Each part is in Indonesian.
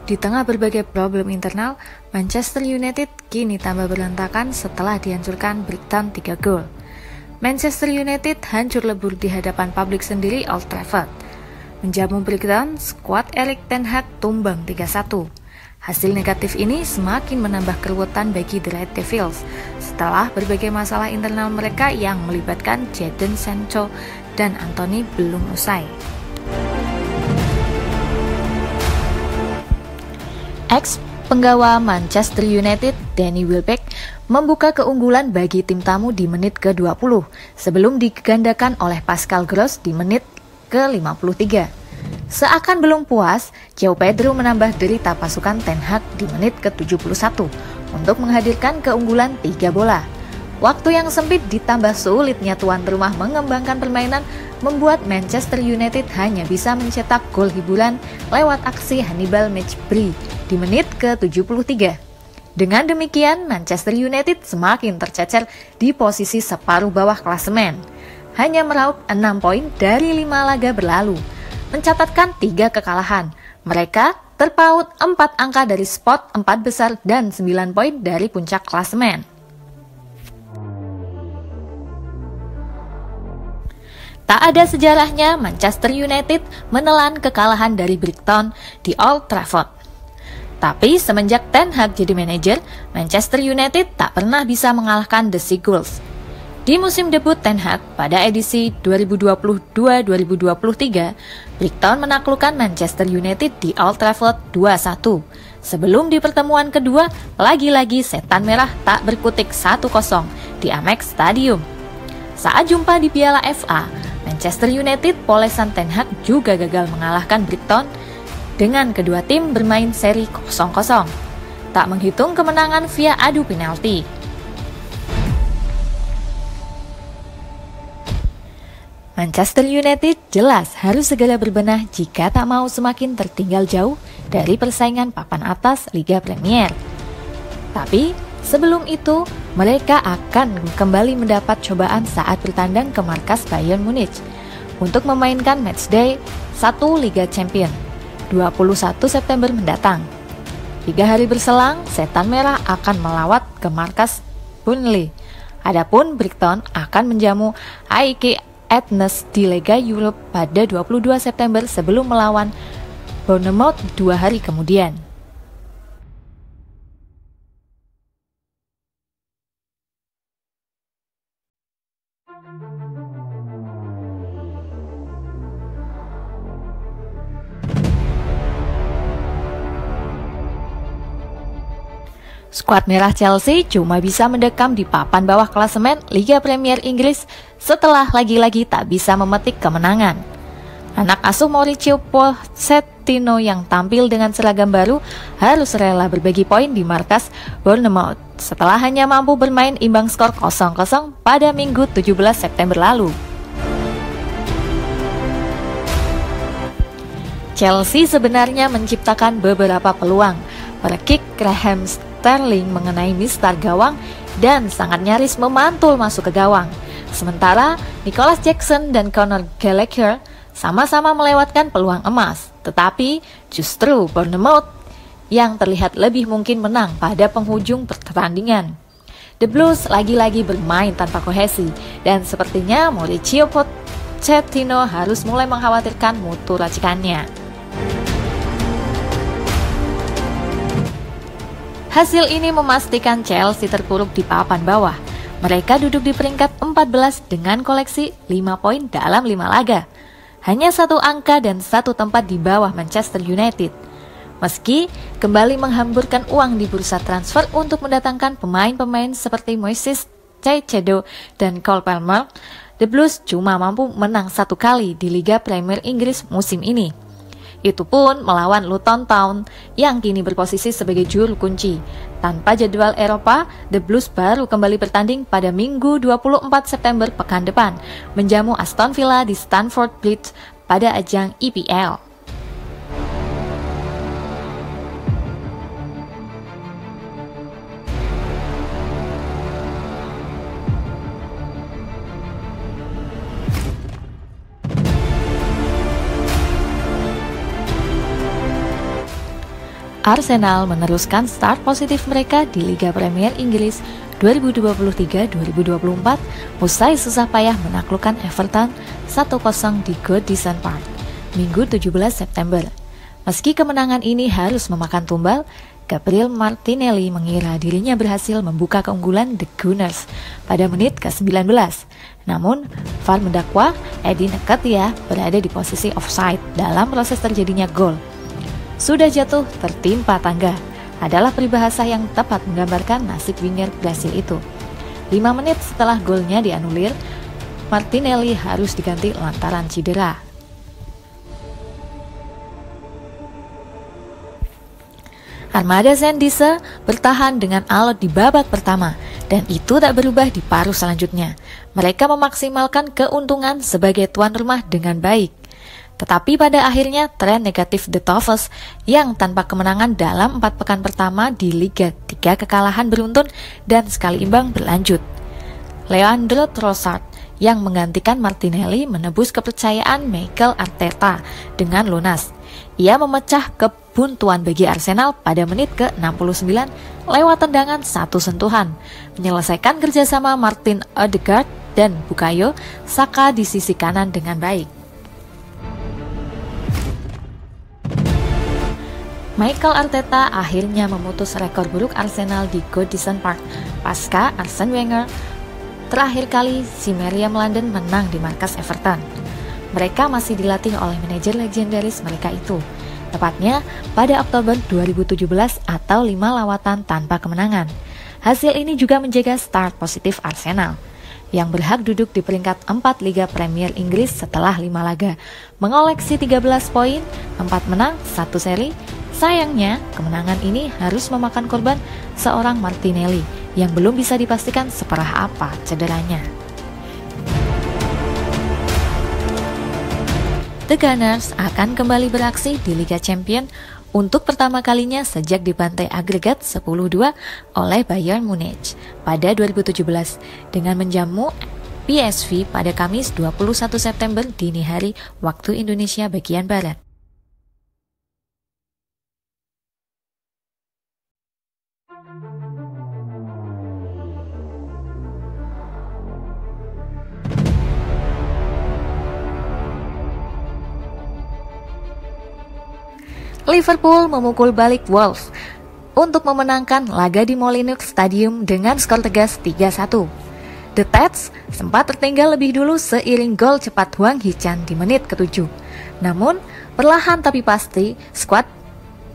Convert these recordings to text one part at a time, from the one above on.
Di tengah berbagai problem internal, Manchester United kini tambah berantakan setelah dihancurkan Brighton 3 gol. Manchester United hancur lebur di hadapan publik sendiri Old Trafford. Menjamu Brighton, skuad Erik ten Hag tumbang 3-1. Hasil negatif ini semakin menambah keruwetan bagi The Red Devils setelah berbagai masalah internal mereka yang melibatkan Jadon Sancho dan Anthony belum usai. Ex-penggawa Manchester United, Danny Welbeck, membuka keunggulan bagi tim tamu di menit ke-20 sebelum digandakan oleh Pascal Gross di menit ke-53. Seakan belum puas, João Pedro menambah derita pasukan Ten Hag di menit ke-71 untuk menghadirkan keunggulan 3 bola. Waktu yang sempit ditambah sulitnya tuan rumah mengembangkan permainan membuat Manchester United hanya bisa mencetak gol hiburan lewat aksi Hannibal Mejbri di menit ke-73. Dengan demikian, Manchester United semakin tercecer di posisi separuh bawah klasemen. Hanya meraup 6 poin dari 5 laga berlalu, mencatatkan 3 kekalahan. Mereka terpaut 4 angka dari spot 4 besar dan 9 poin dari puncak klasemen. Tak ada sejarahnya Manchester United menelan kekalahan dari Brighton di Old Trafford. Tapi semenjak Ten Hag jadi manajer, Manchester United tak pernah bisa mengalahkan The Seagulls. Di musim debut Ten Hag pada edisi 2022-2023, Brighton menaklukkan Manchester United di Old Trafford 2-1. Sebelum di pertemuan kedua, lagi-lagi setan merah tak berkutik 1-0 di Amex Stadium. Saat jumpa di Piala FA, Manchester United polesan Ten Hag juga gagal mengalahkan Brighton dengan kedua tim bermain seri 0-0, tak menghitung kemenangan via adu penalti. Manchester United jelas harus segera berbenah jika tak mau semakin tertinggal jauh dari persaingan papan atas Liga Premier. Tapi sebelum itu, mereka akan kembali mendapat cobaan saat bertandang ke markas Bayern Munich untuk memainkan matchday 1 Liga Champions 21 September mendatang. 3 hari berselang, setan merah akan melawat ke markas Burnley. Adapun Brighton akan menjamu AEK Athens di Liga Europe pada 22 September sebelum melawan Bournemouth 2 hari kemudian. Skuad merah Chelsea cuma bisa mendekam di papan bawah klasemen Liga Premier Inggris setelah lagi-lagi tak bisa memetik kemenangan. Anak asuh Mauricio Pochettino yang tampil dengan seragam baru harus rela berbagi poin di markas Bournemouth setelah hanya mampu bermain imbang skor 0-0 pada Minggu 17 September lalu. Chelsea sebenarnya menciptakan beberapa peluang per kick Raheem Sterling mengenai mistar gawang dan sangat nyaris memantul masuk ke gawang. Sementara Nicholas Jackson dan Conor Gallagher sama-sama melewatkan peluang emas, tetapi justru Bournemouth yang terlihat lebih mungkin menang pada penghujung pertandingan. The Blues lagi-lagi bermain tanpa kohesi dan sepertinya Mauricio Pochettino harus mulai mengkhawatirkan mutu racikannya. Hasil ini memastikan Chelsea terpuruk di papan bawah. Mereka duduk di peringkat 14 dengan koleksi 5 poin dalam 5 laga. Hanya 1 angka dan 1 tempat di bawah Manchester United. Meski kembali menghamburkan uang di bursa transfer untuk mendatangkan pemain-pemain seperti Moises Caicedo dan Cole Palmer, The Blues cuma mampu menang 1 kali di Liga Premier Inggris musim ini. Itu pun melawan Luton Town yang kini berposisi sebagai juru kunci. Tanpa jadwal Eropa, The Blues baru kembali bertanding pada Minggu 24 September pekan depan, menjamu Aston Villa di Stamford Bridge pada ajang EPL. Arsenal meneruskan start positif mereka di Liga Premier Inggris 2023-2024 usai susah payah menaklukkan Everton 1-0 di Goodison Park, Minggu 17 September. Meski kemenangan ini harus memakan tumbal, Gabriel Martinelli mengira dirinya berhasil membuka keunggulan The Gunners pada menit ke-19. Namun, VAR mendakwa Eddie Nketiah berada di posisi offside dalam proses terjadinya gol. Sudah jatuh tertimpa tangga adalah peribahasa yang tepat menggambarkan nasib winger Brasil itu. 5 menit setelah golnya dianulir, Martinelli harus diganti lantaran cedera. Armada Saint-Dié bertahan dengan alot di babak pertama, dan itu tak berubah di paruh selanjutnya. Mereka memaksimalkan keuntungan sebagai tuan rumah dengan baik. Tetapi pada akhirnya tren negatif The Toffees yang tanpa kemenangan dalam 4 pekan pertama di Liga 3 kekalahan beruntun dan sekali imbang berlanjut. Leandro Trossard yang menggantikan Martinelli menebus kepercayaan Mikel Arteta dengan lunas. Ia memecah kebuntuan bagi Arsenal pada menit ke-69 lewat tendangan satu sentuhan, menyelesaikan kerjasama Martin Odegaard dan Bukayo Saka di sisi kanan dengan baik. Mikel Arteta akhirnya memutus rekor buruk Arsenal di Goodison Park pasca Arsene Wenger terakhir kali si Meriam London menang di markas Everton. Mereka masih dilatih oleh manajer legendaris mereka itu, tepatnya pada Oktober 2017 atau 5 lawatan tanpa kemenangan. Hasil ini juga menjaga start positif Arsenal, yang berhak duduk di peringkat 4 Liga Premier Inggris setelah 5 laga, mengoleksi 13 poin, 4 menang, 1 seri. Sayangnya, kemenangan ini harus memakan korban seorang Martinelli yang belum bisa dipastikan separah apa cederanya. The Gunners akan kembali beraksi di Liga Champions untuk pertama kalinya sejak dibantai agregat 10-2 oleh Bayern Munich pada 2017 dengan menjamu PSV pada Kamis 21 September dini hari waktu Indonesia bagian Barat. Liverpool memukul balik Wolves untuk memenangkan laga di Molineux Stadium dengan skor tegas 3-1. The Reds sempat tertinggal lebih dulu seiring gol cepat Hwang Hee-chan di menit ke-7. Namun, perlahan tapi pasti, skuad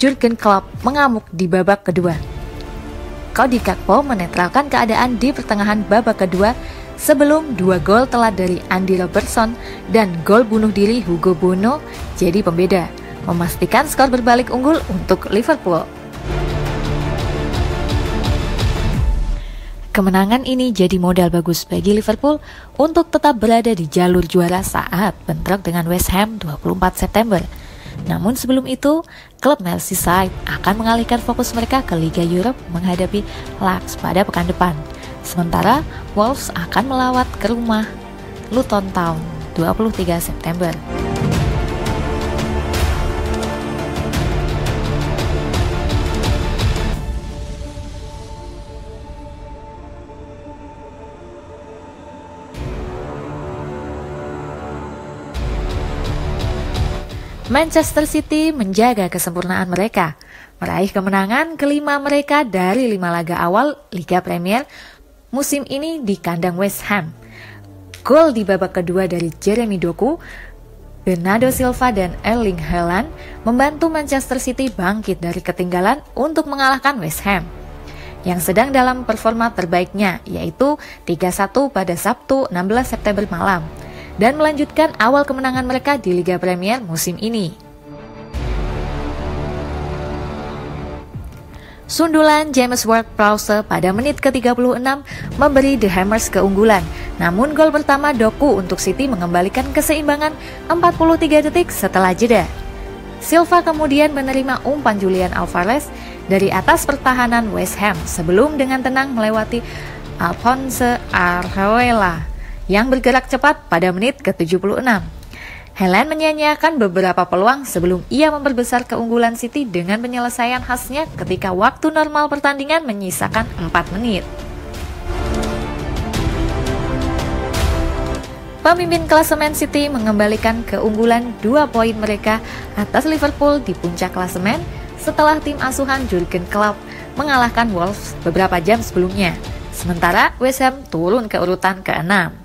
Jurgen Klopp mengamuk di babak kedua. Cody Gakpo menetralkan keadaan di pertengahan babak kedua sebelum 2 gol telat dari Andy Robertson dan gol bunuh diri Hugo Bono jadi pembeda, memastikan skor berbalik unggul untuk Liverpool. Kemenangan ini jadi modal bagus bagi Liverpool untuk tetap berada di jalur juara saat bentrok dengan West Ham 24 September. Namun sebelum itu, klub Merseyside akan mengalihkan fokus mereka ke Liga Europe menghadapi Laks pada pekan depan. Sementara Wolves akan melawat ke rumah Luton Town 23 September. Manchester City menjaga kesempurnaan mereka, meraih kemenangan kelima mereka dari 5 laga awal Liga Premier musim ini di kandang West Ham. Gol di babak kedua dari Jeremy Doku, Bernardo Silva dan Erling Haaland membantu Manchester City bangkit dari ketinggalan untuk mengalahkan West Ham yang sedang dalam performa terbaiknya, yaitu 3-1 pada Sabtu 16 September malam, dan melanjutkan awal kemenangan mereka di Liga Premier musim ini. Sundulan James Ward-Prowse pada menit ke-36 memberi The Hammers keunggulan, namun gol pertama Doku untuk City mengembalikan keseimbangan 43 detik setelah jeda. Silva kemudian menerima umpan Julian Alvarez dari atas pertahanan West Ham sebelum dengan tenang melewati Alphonse Areola yang bergerak cepat pada menit ke-76. Haaland menyia-nyiakan beberapa peluang sebelum ia memperbesar keunggulan City dengan penyelesaian khasnya ketika waktu normal pertandingan menyisakan 4 menit. Pemimpin klasemen City mengembalikan keunggulan 2 poin mereka atas Liverpool di puncak klasemen setelah tim asuhan Jurgen Klopp mengalahkan Wolves beberapa jam sebelumnya. Sementara West Ham turun ke urutan ke-6.